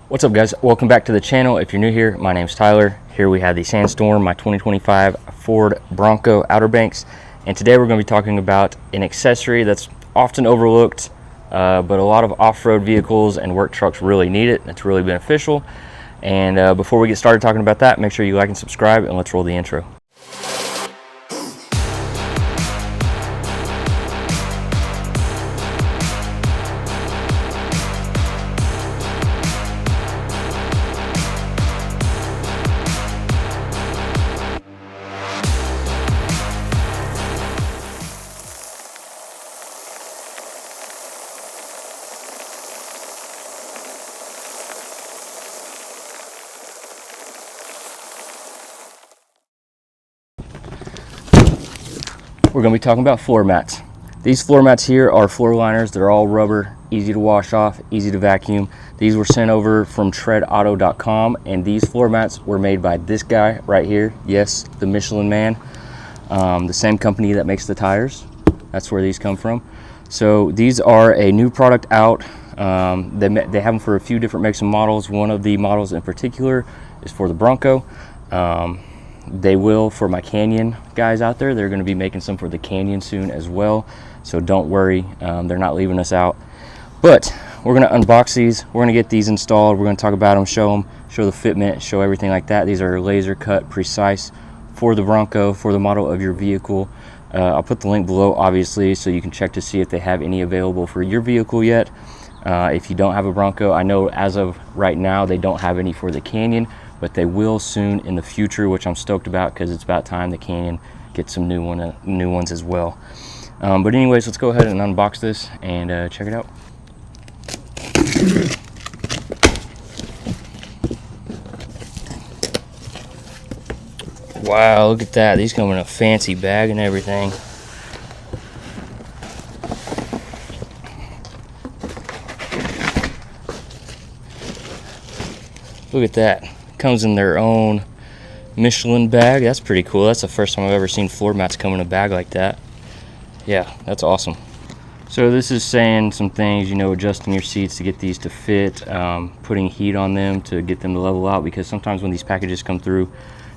What's up, guys? Welcome back to the channel. If you're new here, my name's Tyler. Here we have the Sandstorm, my 2025 Ford Bronco Outer Banks, and today we're going to be talking about an accessory that's often overlooked, but a lot of off-road vehicles and work trucks really need it. It's really beneficial. And before we get started talking about that, make sure you like and subscribe, and let's roll the intro. We're going to be talking about floor mats. These floor mats here are floor liners. They're all rubber, easy to wash off, easy to vacuum. These were sent over from treadauto.com, and these floor mats were made by this guy right here. Yes, the Michelin man, the same company that makes the tires. That's where these come from. So these are a new product out. They have them for a few different makes and models. One of the models in particular is for the Bronco. They will for my Canyon guys out there. They're going to be making some for the Canyon soon as well, so don't worry, they're not leaving us out. But we're going to unbox these. We're going to get these installed. We're going to talk about them, show the fitment, show everything like that. These are laser cut, precise for the Bronco, for the model of your vehicle. I'll put the link below, obviously, so you can check to see if they have any available for your vehicle yet. If you don't have a Bronco, I know as of right now they don't have any for the Canyon, but they will soon in the future, which I'm stoked about because it's about time the Canyon gets some new ones as well. But anyways, let's go ahead and unbox this and check it out. Wow, look at that. These come in a fancy bag and everything. Look at that. Comes in their own Michelin bag. That's pretty cool. That's the first time I've ever seen floor mats come in a bag like that. Yeah, that's awesome. So this is saying some things, adjusting your seats to get these to fit, putting heat on them to get them to level out, because sometimes when these packages come through,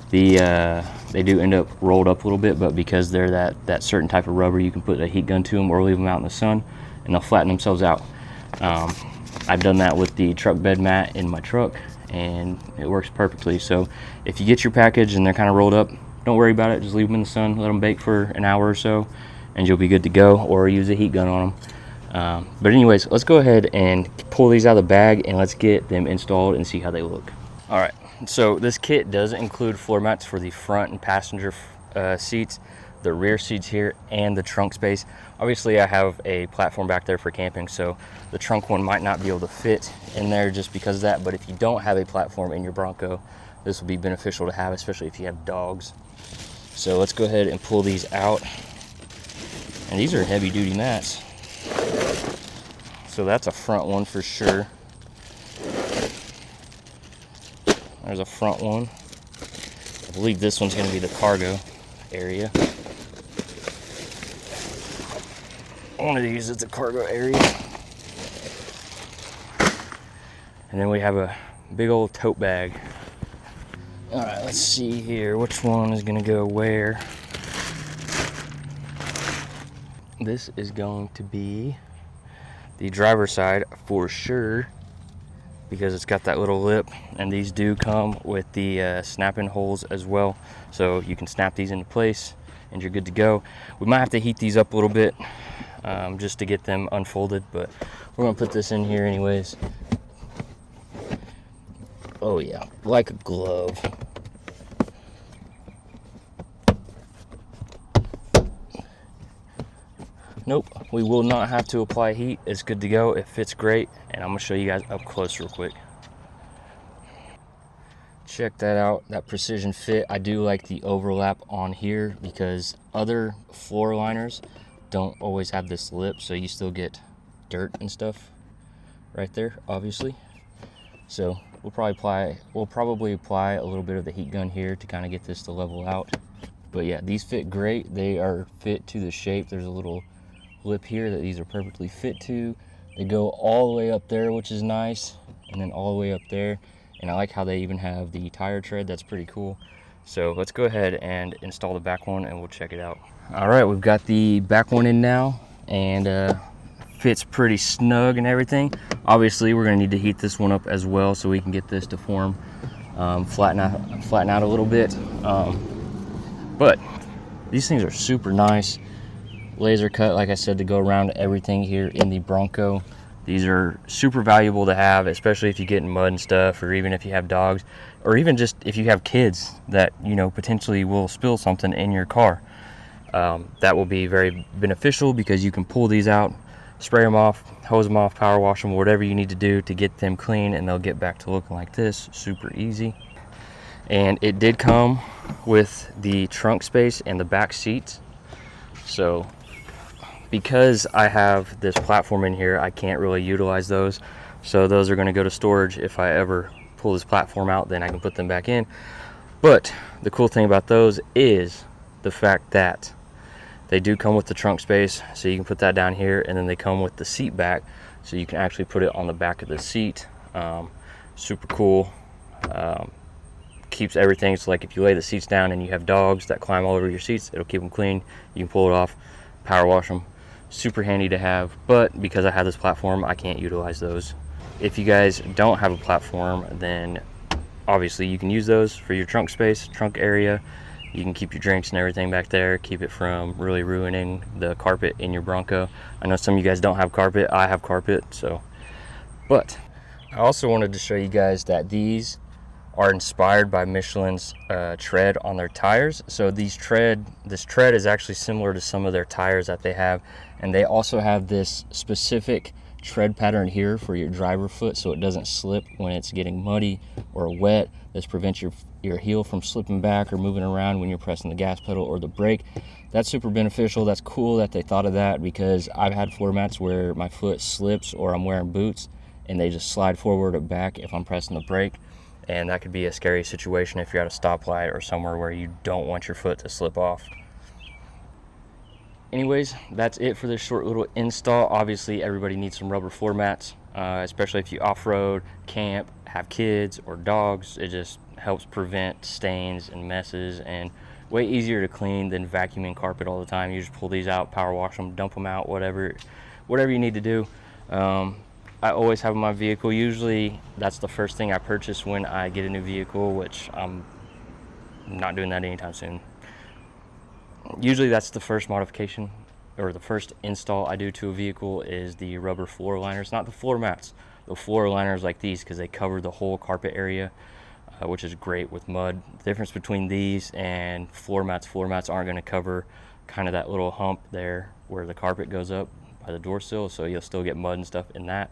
they do end up rolled up a little bit, but because they're that certain type of rubber, you can put a heat gun to them or leave them out in the sun and they'll flatten themselves out. I've done that with the truck bed mat in my truck, and it works perfectly. So if you get your package and they're kind of rolled up, don't worry about it. Just leave them in the sun, let them bake for an hour or so, and you'll be good to go, or use a heat gun on them. But anyways, let's go ahead and pull these out of the bag and let's get them installed and see how they look. All right, so this kit does include floor mats for the front and passenger seats, the rear seats here, and the trunk space. Obviously I have a platform back there for camping, so the trunk one might not be able to fit in there just because of that. But if you don't have a platform in your Bronco, this will be beneficial to have, especially if you have dogs. So let's go ahead and pull these out. And these are heavy duty mats, so that's a front one for sure. There's a front one. I believe this one's going to be the cargo area. One of these is the cargo area. And then we have a big old tote bag. All right, let's see here. Which one is going to go where? This is going to be the driver's side for sure, because it's got that little lip, and these do come with the snap-in holes as well, so you can snap these into place and you're good to go. We might have to heat these up a little bit just to get them unfolded, but we're gonna put this in here anyways. Oh yeah, like a glove. Nope, we will not have to apply heat. It's good to go. It fits great, and I'm gonna show you guys up close real quick. Check that out, that precision fit. I do like the overlap on here because other floor liners don't always have this lip, so you still get dirt and stuff right there, obviously. So we'll probably apply a little bit of the heat gun here to kind of get this to level out. But yeah, these fit great. They are fit to the shape. There's a little lip here that these are perfectly fit to. They go all the way up there, which is nice. and then all the way up there. And I like how they even have the tire tread. That's pretty cool. So let's go ahead and install the back one and we'll check it out. All right, we've got the back one in now, and fits pretty snug and everything. Obviously we're going to need to heat this one up as well so we can get this to form, flatten out a little bit. But these things are super nice, laser cut, like I said, to go around everything here in the Bronco. These are super valuable to have, especially if you get in mud and stuff, or even if you have dogs, or even just if you have kids that, you know, potentially will spill something in your car. That will be very beneficial because you can pull these out, spray them off, hose them off, power wash them, whatever you need to do to get them clean, and they'll get back to looking like this. Super easy. And it did come with the trunk space and the back seats. So because I have this platform in here, I can't really utilize those. So those are going to go to storage. If I ever pull this platform out, then I can put them back in. But the cool thing about those is the fact that they do come with the trunk space, so you can put that down here, and then they come with the seat back, so you can actually put it on the back of the seat. Super cool. Keeps everything, so like if you lay the seats down and you have dogs that climb all over your seats, it'll keep them clean. You can pull it off, power wash them. Super handy to have, but because I have this platform, I can't utilize those. If you guys don't have a platform, then obviously you can use those for your trunk space, trunk area. You can keep your drinks and everything back there, keep it from really ruining the carpet in your Bronco. I know some of you guys don't have carpet. I have carpet, so. But I also wanted to show you guys that these are inspired by Michelin's tread on their tires. So this tread is actually similar to some of their tires that they have, and they also have this specific tread pattern here for your driver foot, so it doesn't slip when it's getting muddy or wet. This prevents your heel from slipping back or moving around when you're pressing the gas pedal or the brake. That's super beneficial. That's cool that they thought of that, because I've had floor mats where my foot slips or I'm wearing boots and they just slide forward or back if I'm pressing the brake. And that could be a scary situation if you're at a stoplight or somewhere where you don't want your foot to slip off. Anyways, that's it for this short little install. Obviously, everybody needs some rubber floor mats, especially if you off-road, camp, have kids or dogs. It just helps prevent stains and messes, and way easier to clean than vacuuming carpet all the time. You just pull these out, power wash them, dump them out, whatever you need to do. I always have in my vehicle. Usually that's the first thing I purchase when I get a new vehicle, which I'm not doing that anytime soon. Usually that's the first modification or the first install I do to a vehicle is the rubber floor liners, not the floor mats. The floor liners like these, because they cover the whole carpet area, which is great with mud. The difference between these and floor mats aren't going to cover kind of that little hump there where the carpet goes up by the door sill, so you'll still get mud and stuff in that.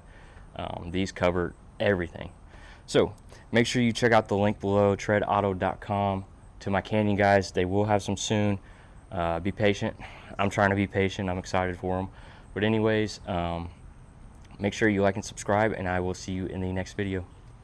These cover everything. So make sure you check out the link below, treadauto.com, to my Canyon guys. They will have some soon. Be patient. I'm trying to be patient. I'm excited for them. But anyways, make sure you like and subscribe, and I will see you in the next video.